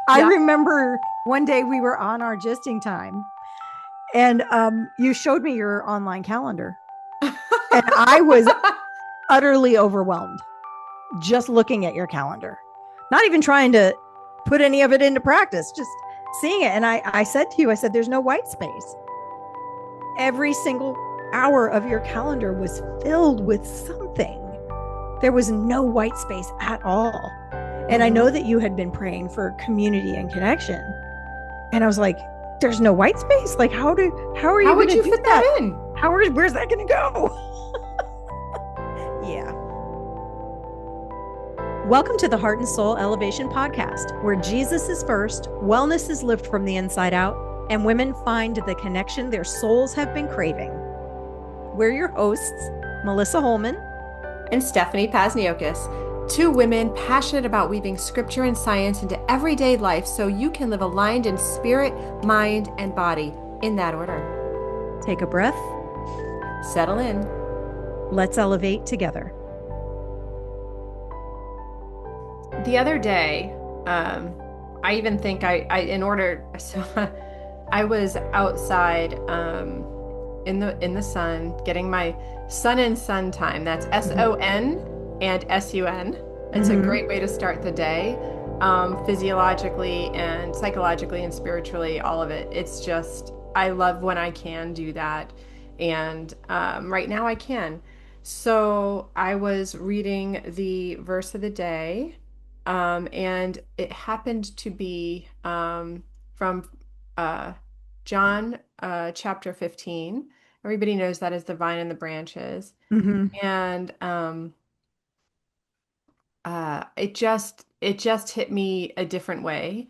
I Yeah. remember one day we were on our gisting time and you showed me your online calendar, and I was utterly overwhelmed just looking at your calendar, not even trying to put any of it into practice, just seeing it. And I said to you, I said, there's no white space. Every single hour of your calendar was filled with something. There was no white space at all. And I know hmm that you had been praying for community and connection. And I was like, there's no white space. Like, how are you How going would to you do fit that? that in? Where's that going to go? Yeah. Welcome to the Heart and Soul Elevation Podcast, where Jesus is first, wellness is lived from the inside out, and women find the connection their souls have been craving. We're your hosts, Melissa Holman. And Stephanie Pazniokis, two women passionate about weaving scripture and science into everyday life so you can live aligned in spirit, mind, and body in that order. Take a breath. Settle in. Let's elevate together. The other day, I even think in order, so I was outside in the sun, getting my sun and sun time. That's SON and SUN. It's a Mm-hmm. great way to start the day, physiologically and psychologically and spiritually, all of it. It's just, I love when I can do that. And right now I can. So I was reading the verse of the day, and it happened to be from uh, John chapter 15. Everybody knows that is the vine and the branches. Mm-hmm. And it just hit me a different way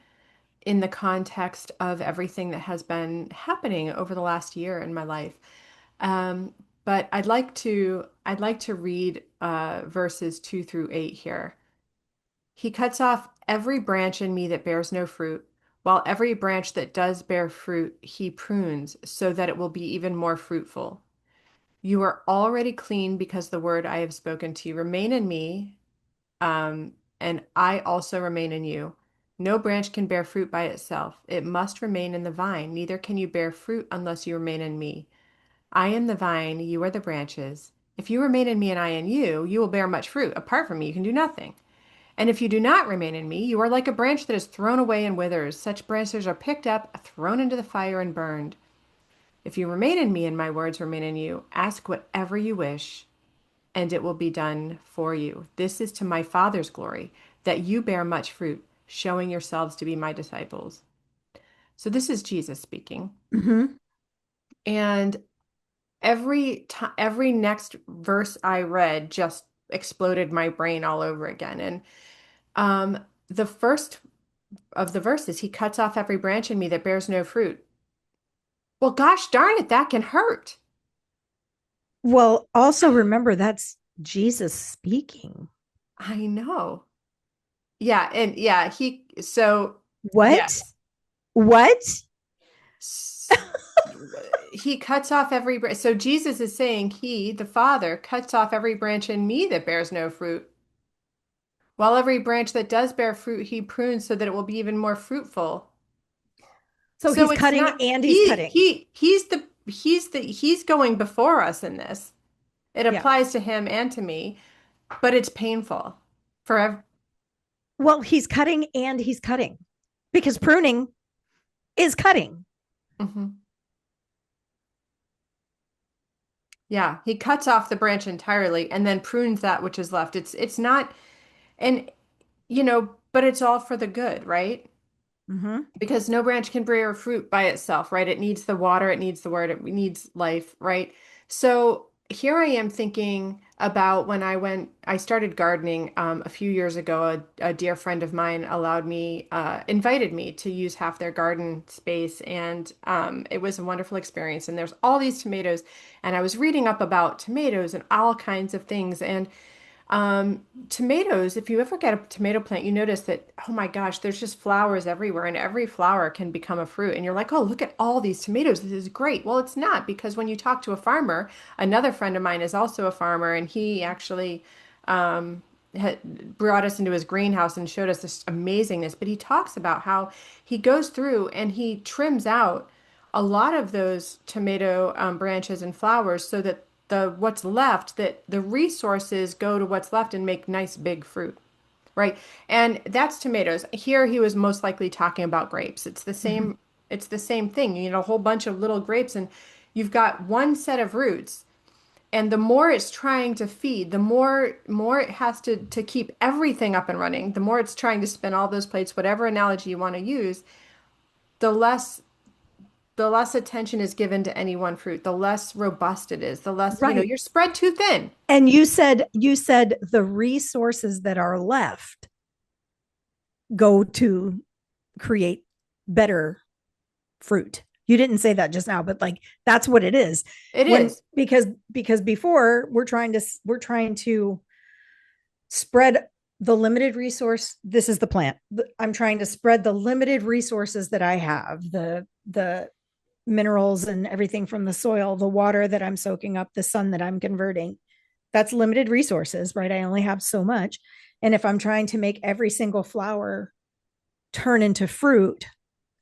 in the context of everything that has been happening over the last year in my life. Um, but I'd like to read verses 2 through 8 here. He cuts off every branch in me that bears no fruit, while every branch that does bear fruit, he prunes so that it will be even more fruitful. You are already clean because the word I have spoken to you. Remain in me, and I also remain in you. No branch can bear fruit by itself. It must remain in the vine. Neither can you bear fruit unless you remain in me. I am the vine, you are the branches. If you remain in me and I in you, you will bear much fruit. Apart from me, you can do nothing. And if you do not remain in me, you are like a branch that is thrown away and withers. Such branches are picked up, thrown into the fire, and burned. If you remain in me and my words remain in you, ask whatever you wish, and it will be done for you. This is to my Father's glory, that you bear much fruit, showing yourselves to be my disciples. So this is Jesus speaking. Mm-hmm. And every next verse I read just exploded my brain all over again. And the first of the verses, he cuts off every branch in me that bears no fruit. Well, gosh darn it, that can hurt. Well, also remember that's Jesus speaking. I know. Yeah, and yeah, What? yes. What? S- He cuts off every branch. So Jesus is saying he, the Father, cuts off every branch in me that bears no fruit. While every branch that does bear fruit, he prunes so that it will be even more fruitful. So So he's it's cutting not and he's cutting. he's going before us in this. It Yeah. applies to him and to me, but it's painful for Well, he's cutting and he's cutting because pruning is cutting. Mhm. Yeah, he cuts off the branch entirely and then prunes that which is left. It's not, and but it's all for the good, right? Mm-hmm. Because no branch can bear fruit by itself, right? It needs the water, it needs the word, it needs life, right? So here I am thinking about when I started gardening a few years ago. A dear friend of mine invited me to use half their garden space, and it was a wonderful experience. And there's all these tomatoes, and I was reading up about tomatoes and all kinds of things, and tomatoes, if you ever get a tomato plant, you notice that, oh my gosh, there's just flowers everywhere, and every flower can become a fruit. And you're like, oh, look at all these tomatoes. This is great. Well, it's not, because when you talk to a farmer, another friend of mine is also a farmer, and he actually brought us into his greenhouse and showed us this amazingness. But he talks about how he goes through and he trims out a lot of those tomato branches and flowers so that the what's left, that the resources go to what's left and make nice big fruit. Right. And that's tomatoes. Here he was most likely talking about grapes. Mhm. It's the same thing. You know, a whole bunch of little grapes and you've got one set of roots. And the more it's trying to feed, the more it has to keep everything up and running, the more it's trying to spin all those plates, whatever analogy you want to use, the less the less attention is given to any one fruit, the less robust it is, the less, you know, Right. you're spread too thin. And you said the resources that are left go to create better fruit. You didn't say that just now, but like that's what it is. It When is. because before we're trying to spread the limited resource. This is the plant. I'm trying to spread the limited resources that I have, the minerals and everything from the soil, the water that I'm soaking up, the sun that I'm converting. That's limited resources, right? I only have so much. And if I'm trying to make every single flower turn into fruit,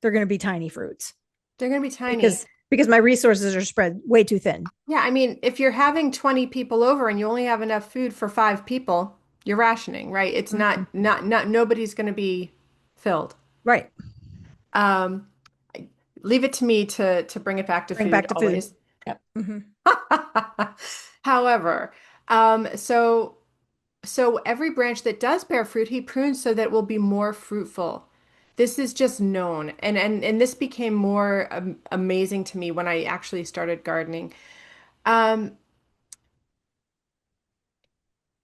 they're going to be tiny fruits They're going to be tiny. because my resources are spread way too thin. Yeah, I mean, if you're having 20 people over and you only have enough food for 5 people, you're rationing, right? It's Mhm. not nobody's going to be filled. Right. Um, leave it to me to bring it back to Bring food back to food. always. Yep. Mm-hmm. However, so every branch that does bear fruit, he prunes so that it will be more fruitful. This is just known, and this became more amazing to me when I actually started gardening. Um,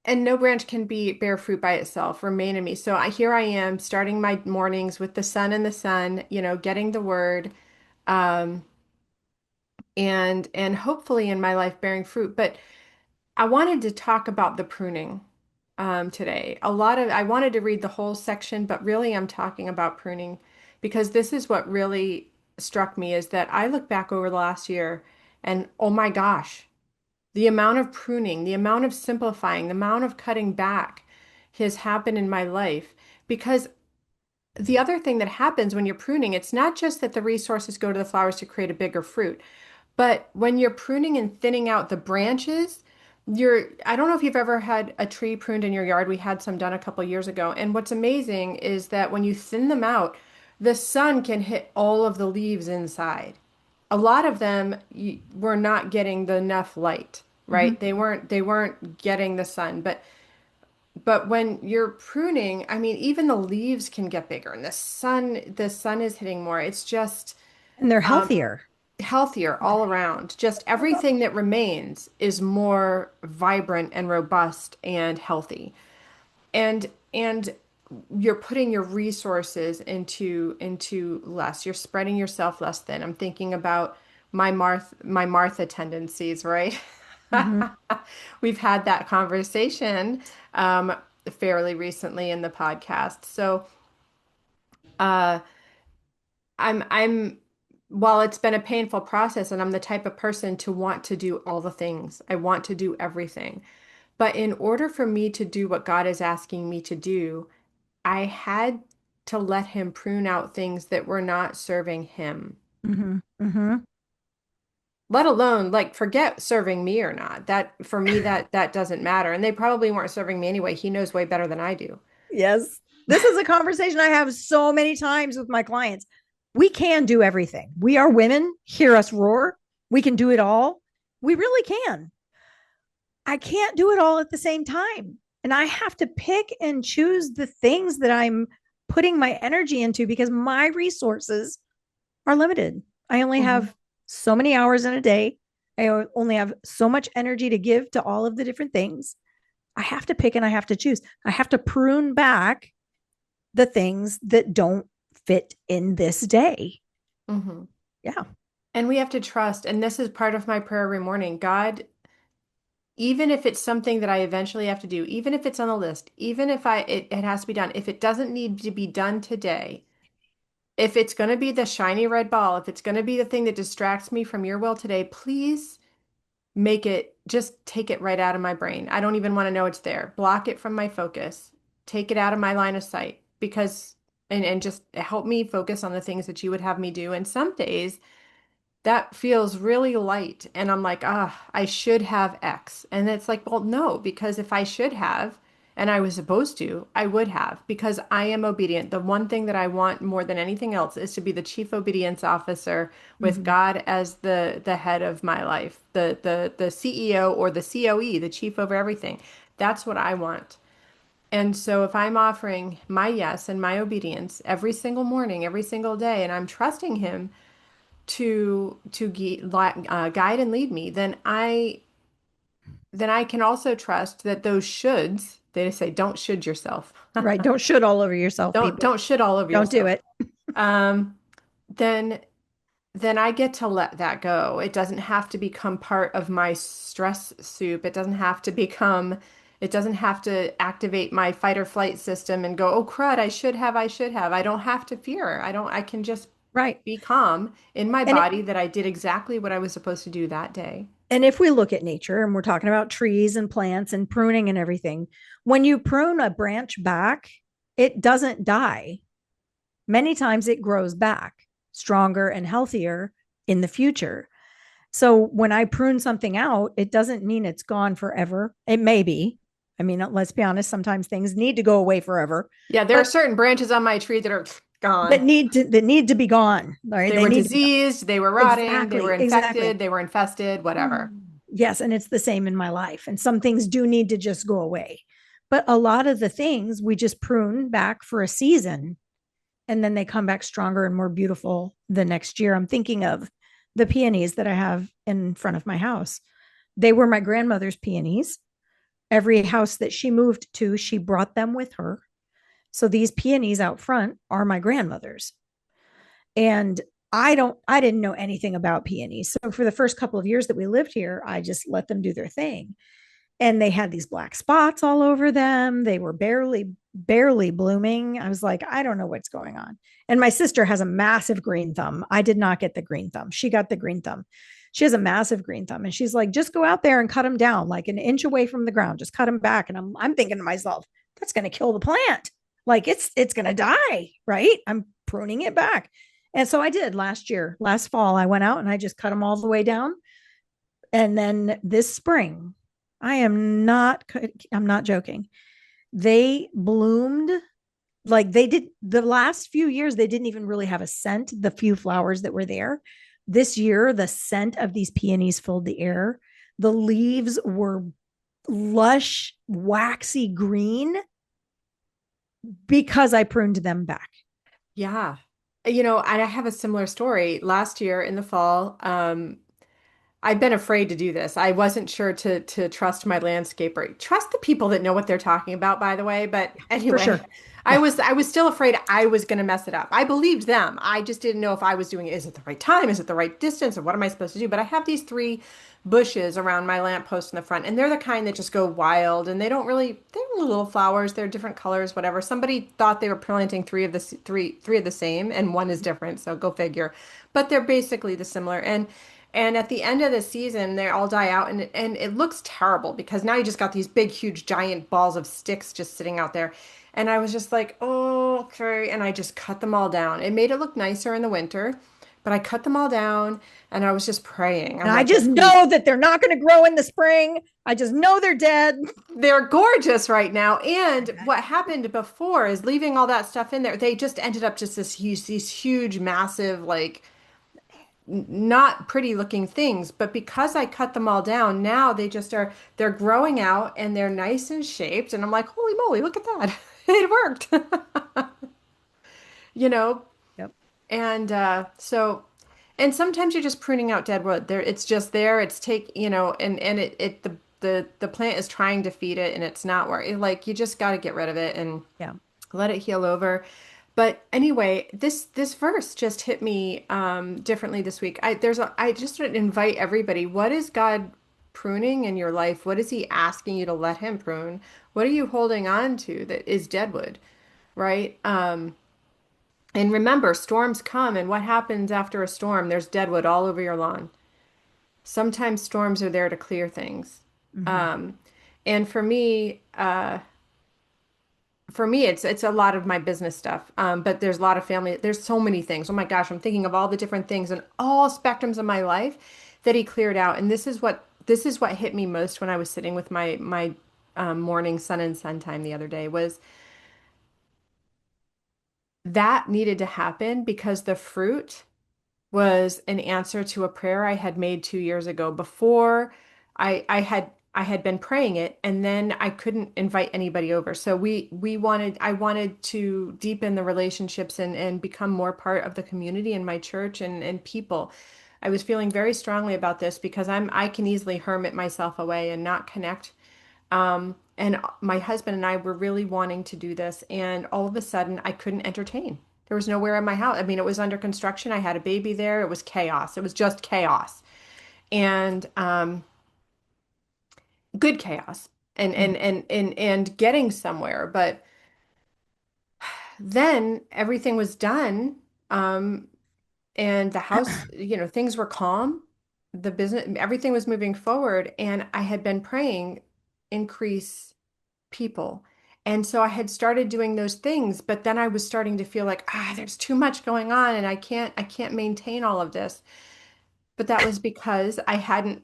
And no branch can be bear fruit by itself, remain in me. So here I am starting my mornings with the sun and the sun, you know, getting the word, um, and hopefully in my life bearing fruit. But I wanted to talk about the pruning today. I wanted to read the whole section, but really I'm talking about pruning because this is what really struck me is that I look back over the last year and oh my gosh, the amount of pruning, the amount of simplifying, the amount of cutting back has happened in my life. Because the other thing that happens when you're pruning, it's not just that the resources go to the flowers to create a bigger fruit, but when you're pruning and thinning out the branches, I don't know if you've ever had a tree pruned in your yard. We had some done a couple years ago. And what's amazing is that when you thin them out, the sun can hit all of the leaves inside. A lot of them were not getting the enough light, Mm-hmm. right? They weren't getting the sun. But when you're pruning, I mean, even the leaves can get bigger and the sun is hitting more. It's just And they're um, healthier. healthier all around. Just everything that remains is more vibrant and robust and healthy. And you're putting your resources into less. You're spreading yourself less thin. I'm thinking about my Martha tendencies, right? Mm-hmm. We've had that conversation fairly recently in the podcast. So uh, I'm while it's been a painful process, and I'm the type of person to want to do all the things, I want to do everything. But in order for me to do what God is asking me to do, I had to let him prune out things that were not serving him, Mm-hmm. Mm-hmm. let alone like forget serving me or not. That for me, that doesn't matter. And they probably weren't serving me anyway. He knows way better than I do. Yes. This is a conversation I have so many times with my clients. We can do everything. We are women. Hear us roar. We can do it all. We really can. I can't do it all at the same time. And I have to pick and choose the things that I'm putting my energy into because my resources are limited. I only Hmm. have so many hours in a day. I only have so much energy to give to all of the different things. I have to pick and I have to choose. I have to prune back the things that don't fit in this day. Hmm. Yeah. And we have to trust, and this is part of my prayer every morning. God, even if it's something that I eventually have to do, even if it's on the list, even if it has to be done, if it doesn't need to be done today, if it's going to be the shiny red ball, if it's going to be the thing that distracts me from your will today, please make it, just take it right out of my brain. I don't even want to know it's there. Block it from my focus. Take it out of my line of sight because, and just help me focus on the things that you would have me do. And some days that feels really light. And I'm like, I should have X. And it's like, well, no, because if I should have, and I was supposed to, I would have, because I am obedient. The one thing that I want more than anything else is to be the chief obedience officer with Mhm. God as the head of my life, the CEO or the COE, the chief over everything. That's what I want. And so if I'm offering my yes and my obedience every single morning, every single day, and I'm trusting him to guide and lead me, then I can also trust that those shoulds, they say, don't should yourself. Right. Don't should all over yourself, people. Don't should all over Don't do yourself. it. Um, then then I get to let that go. It doesn't have to become part of my stress soup. It doesn't have to activate my fight or flight system and go, oh crud, I should have. I don't have to fear. I can just Right. be calm in my And it, body that I did exactly what I was supposed to do that day. and if we look at nature and we're talking about trees and plants and pruning and everything, when you prune a branch back, it doesn't die. Many times it grows back stronger and healthier in the future. So when I prune something out, it doesn't mean it's gone forever. It may be. I mean, let's be honest, sometimes things need to go away forever, Yeah, there are but certain branches on my tree that are gone. that need to be gone. Right? They They were need to be gone. diseased, they were rotting, they were Exactly, exactly. infected, they were infested, whatever. Yes, and it's the same in my life. And some things do need to just go away. But a lot of the things we just prune back for a season and then they come back stronger and more beautiful the next year. I'm thinking of the peonies that I have in front of my house. They were my grandmother's peonies. Every house that she moved to, she brought them with her. So these peonies out front are my grandmother's. And I didn't know anything about peonies. So for the first couple of years that we lived here, I just let them do their thing. And they had these black spots all over them. They were barely blooming. I was like, I don't know what's going on. And my sister has a massive green thumb. I did not get the green thumb. She got the green thumb. She has a massive green thumb. And she's like, just go out there and cut them down like an inch away from the ground. Just cut them back. And I'm thinking to myself, that's going to kill the plant. Like it's going to die, right? I'm pruning it back. And so I did last fall. I went out and I just cut them all the way down. And then this spring, I'm not joking. They bloomed like they did the last few years. They didn't even really have a scent, the few flowers that were there. This year, the scent of these peonies filled the air. The leaves were lush, waxy green because I pruned them back. Yeah. You know, I have a similar story. Last year in the fall, I've been afraid to do this. I wasn't sure to trust my landscaper. Trust the people that know what they're talking about, by the way. But For anyway, sure. Yeah. I was still afraid I was going to mess it up. I believed them. I just didn't know if I was doing it. Is it the right time? Is it the right distance? Or what am I supposed to do? But I have these three bushes around my lamppost in the front, and they're the kind that just go wild, and they don't really. They're little flowers. They're different colors, whatever. Somebody thought they were planting three of the same, and one is different. So go figure. But they're basically the similar. And at the end of the season, they all die out, and it looks terrible because now you just got these big, huge, giant balls of sticks just sitting out there. And I was just like, oh, okay. And I just cut them all down. It made it look nicer in the winter, but I cut them all down and I was just praying. And I'm I like, just just please. know that they're not going to grow in the spring. I just know they're dead. They're gorgeous right now. And what happened before is leaving all that stuff in there. They just ended up just these huge, massive, like not pretty looking things, but because I cut them all down, now they just are, they're growing out and they're nice and shaped. And I'm like, holy moly, look at that. It worked, you know? Yep. And and sometimes you're just pruning out dead wood. There, it's just there. It's and the plant is trying to feed it and it's not working. Like you just got to get rid of it and Yeah. let it heal over. But anyway, this verse just hit me differently this week. I just would invite everybody. What is God pruning in your life? What is He asking you to let Him prune? What are you holding on to that is deadwood, right? And remember, storms come, and what happens after a storm? There's deadwood all over your lawn. Sometimes storms are there to clear things. Hmm. Um, and for me, it's a lot of my business stuff. But there's a lot of family. There's so many things. Oh my gosh, I'm thinking of all the different things and all spectrums of my life that he cleared out. And this is what hit me most when I was sitting with my morning sun and sun time the other day was that needed to happen because the fruit was an answer to a prayer I had made 2 years ago before I had been praying it, and then I couldn't invite anybody over. So I wanted to deepen the relationships and become more part of the community in my church and people. I was feeling very strongly about this because I can easily hermit myself away and not connect. And my husband and I were really wanting to do this, and all of a sudden I couldn't entertain. There was nowhere in my house. I mean, it was under construction. I had a baby there. It was chaos. It was just chaos, and good chaos, and getting somewhere. But then everything was done, um, and the house, things were calm. The business, everything was moving forward, and I had been praying, increase people. And so I had started doing those things, but then I was starting to feel like, there's too much going on and I can't maintain all of this. But that was because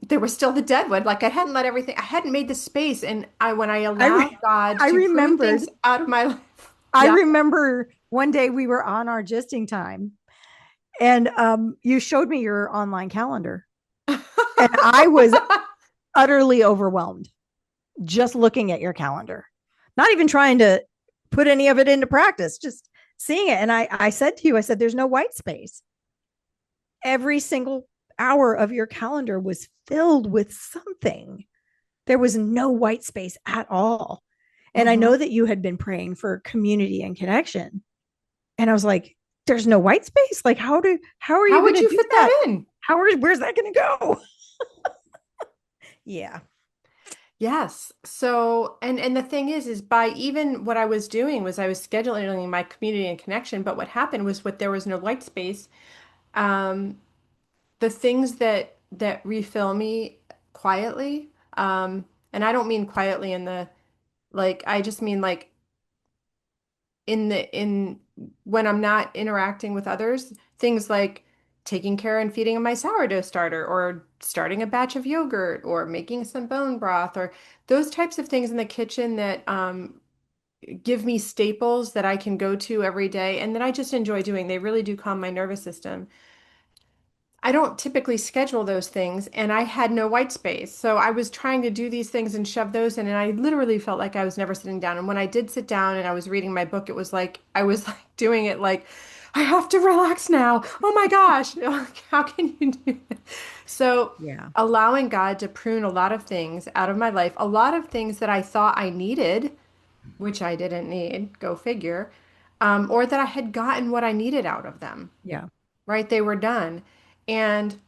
there was still the deadwood. Like I hadn't let everything, I hadn't made the space. And when I I allowed re- God I to prune remembered. things out of my life. I Yeah. remember one day we were on our gisting time, and you showed me your online calendar, and I was utterly overwhelmed just looking at your calendar, not even trying to put any of it into practice, just seeing it. And I said to you, I said, there's no white space. Every single hour of your calendar was filled with something. There was no white space at all. And I know Hmm. that you had been praying for community and connection. And I was like, there's no white space. Like, how are you How going would to you do fit that? that in? Where's that going to go? Yeah. Yes. So, and the thing is by even what I was doing was I was scheduling my community and connection, but what happened was there was no white space. Um, the things that refill me quietly, and I don't mean quietly in the like, I just mean like in when I'm not interacting with others, things like taking care and feeding my sourdough starter or starting a batch of yogurt or making some bone broth or those types of things in the kitchen that give me staples that I can go to every day and that I just enjoy doing. They really do calm my nervous system. I don't typically schedule those things, and I had no white space. So I was trying to do these things and shove those in, and I literally felt like I was never sitting down. And when I did sit down and I was reading my book, it was like I was like doing it like I have to relax now. Oh my gosh, how can you do that? So Yeah. allowing God to prune a lot of things out of my life, a lot of things that I thought I needed, which I didn't need, go figure, or that I had gotten what I needed out of them, Yeah. right? They were done. And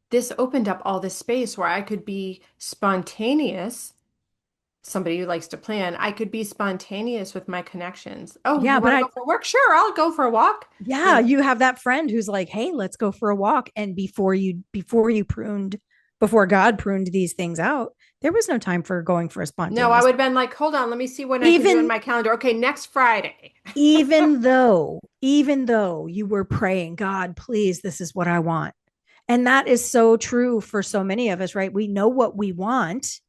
this opened up all this space where I could be spontaneous. Somebody who likes to plan, I could be spontaneous with my connections. Oh, Yeah. you But want to go for a walk? Sure, I'll go for a walk. You yeah, know, you have that friend who's like, hey, let's go for a walk. And before God pruned these things out, there was no time for going for a no, I spontaneous. would have been like, hold on, let me see what I can do in Even my calendar. Okay, next Friday. even though you were praying, God, please, this is what I want. And that is so true for so many of us, right? We know what we want.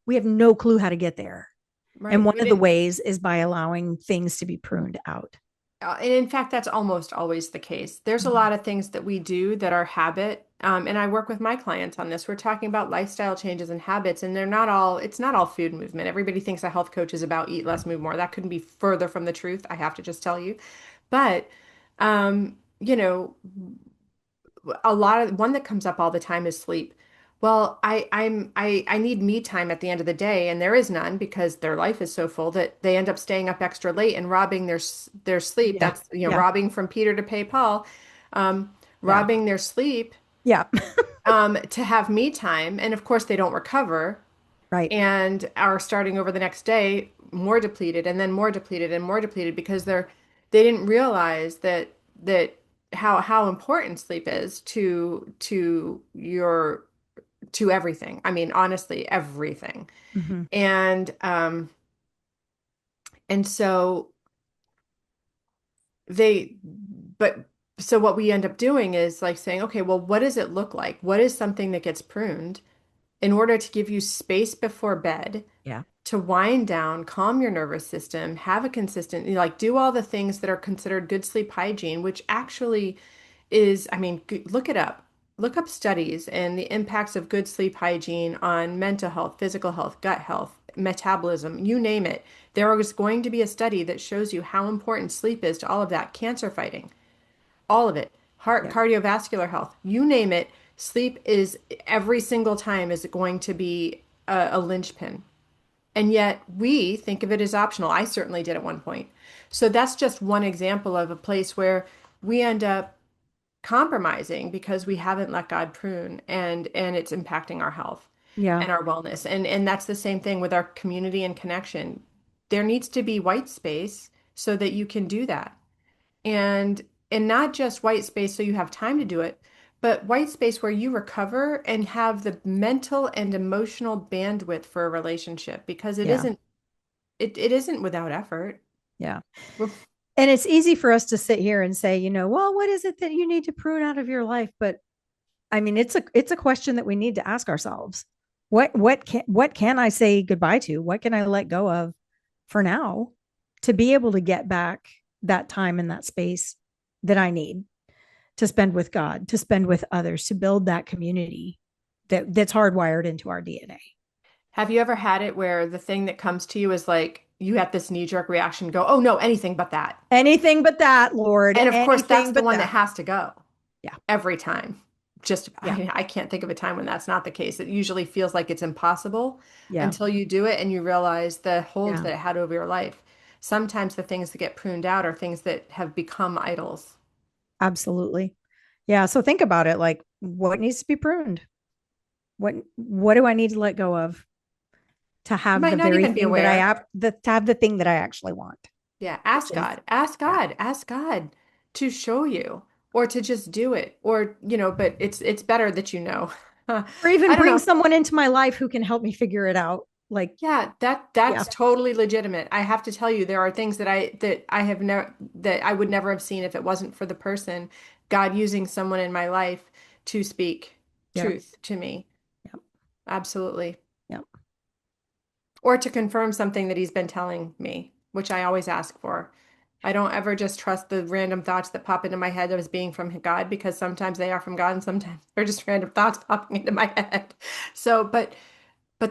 We have no clue how to get there. And Right. one We of the didn't. ways is by allowing things to be pruned out. And in fact, that's almost always the case. There's a Mhm. lot of things that we do that are habit. And I work with my clients on this. We're talking about lifestyle changes and habits, and it's not all food movement. Everybody thinks a health coach is about eat less, move more. That couldn't be further from the truth. I have to just tell you. But, um, you know, one that comes up all the time is sleep. Well, I need me time at the end of the day, and there is none because their life is so full that they end up staying up extra late and robbing their sleep. Yeah. That's Yeah. robbing from Peter to pay Paul, um, Yeah. robbing their sleep Yeah. to have me time, and of course they don't recover Right. and are starting over the next day more depleted and then more depleted and more depleted because they didn't realize that how important sleep is to everything. I mean, honestly, everything. Hmm. And and so they but so what we end up doing is like saying, okay, well, what does it look like? What is something that gets pruned in order to give you space before bed Yeah. to wind down, calm your nervous system, have a consistent, like do all the things that are considered good sleep hygiene, which actually is, I mean, look it up. Look up studies and the impacts of good sleep hygiene on mental health, physical health, gut health, metabolism, you name it. There is going to be a study that shows you how important sleep is to all of that. Cancer fighting, all of it. Heart, Yeah. cardiovascular health, you name it. Sleep is every single time is going to be a linchpin. And yet we think of it as optional. I certainly did at one point. So that's just one example of a place where we end up compromising because we haven't let God prune, and it's impacting our health Yeah. and our wellness. And that's the same thing with our community and connection. There needs to be white space so that you can do that. And and not just white space so you have time to do it, but white space where you recover and have the mental and emotional bandwidth for a relationship because Yeah. it isn't without effort. Yeah. Well, And it's easy for us to sit here and say, well, what is it that you need to prune out of your life? But I mean, it's a question that we need to ask ourselves. What can I say goodbye to? What can I let go of for now to be able to get back that time and that space that I need to spend with God, to spend with others, to build that community that's hardwired into our DNA. have you ever had it where the thing that comes to you is like you have this knee-jerk reaction, go, oh no, anything but that. Anything but that, Lord. And of course, that's Anything the but one that that. has to go Yeah. every time. Just, Yeah. I can't think of a time when that's not the case. It usually feels like it's impossible Yeah. until you do it and you realize the hold Yeah. that it had over your life. Sometimes the things that get pruned out are things that have become idols. Absolutely. Yeah. So think about it, like what needs to be pruned? What do I need to let go of to You have might the not very even be thing that aware. to have the thing that I actually want, Yeah, which ask is God, ask yeah. God, ask God to show you or to just do it or, but it's better that you know. Or even I don't bring know. someone into my life who can help me figure it out. Like, Yeah, yeah, that's totally legitimate. I have to tell you, there are things that I have never that I would never have seen if it wasn't for the person, God using someone in my life to speak yeah, truth to me. yeah, Absolutely. yeah, Or to confirm something that he's been telling me, which I always ask for. I don't ever just trust the random thoughts that pop into my head as being from God because sometimes they are from God and sometimes they're just random thoughts popping into my head. So, but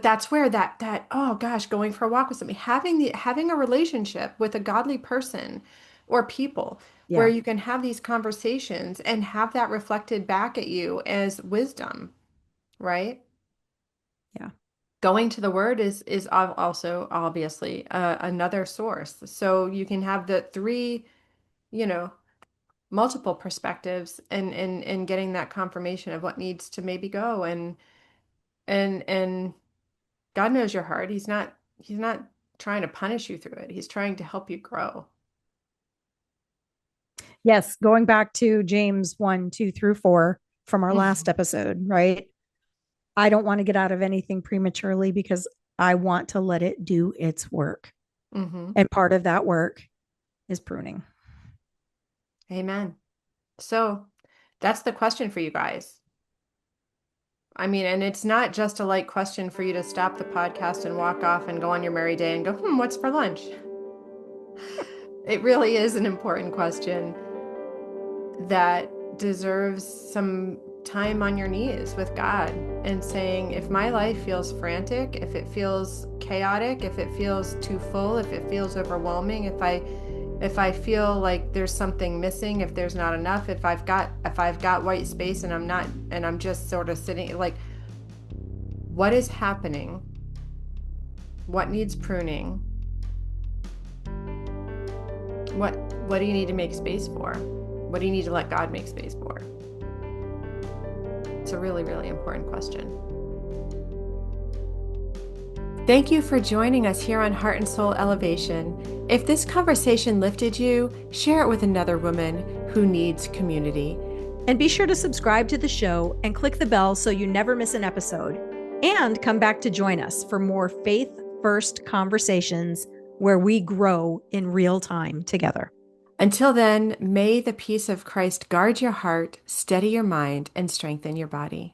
that's where that oh gosh, going for a walk with somebody, having a relationship with a godly person or people where yeah, you can have these conversations and have that reflected back at you as wisdom, right? yeah. Going to the word is also obviously another source. So you can have the three, you know, multiple perspectives and getting that confirmation of what needs to maybe go and God knows your heart. He's not trying to punish you through it. He's trying to help you grow. Yes, going back to James 1, 2 through 4 from our last Hmm. episode, right? I don't want to get out of anything prematurely because I want to let it do its work. Hmm. And part of that work is pruning. Amen. So that's the question for you guys. I mean, and it's not just a light question for you to stop the podcast and walk off and go on your merry day and go, what's for lunch? It really is an important question that deserves some time on your knees with God and saying, if my life feels frantic, if it feels chaotic, if it feels too full, if it feels overwhelming, if I feel like there's something missing, if there's not enough, if I've got white space and I'm just sort of sitting like what is happening? What needs pruning? What what do you need to make space for? What do you need to let God make space for? It's a really, really important question. Thank you for joining us here on Heart and Soul Elevation. If this conversation lifted you, share it with another woman who needs community. And be sure to subscribe to the show and click the bell so you never miss an episode. And come back to join us for more faith first conversations where we grow in real time together. Until then, may the peace of Christ guard your heart, steady your mind, and strengthen your body.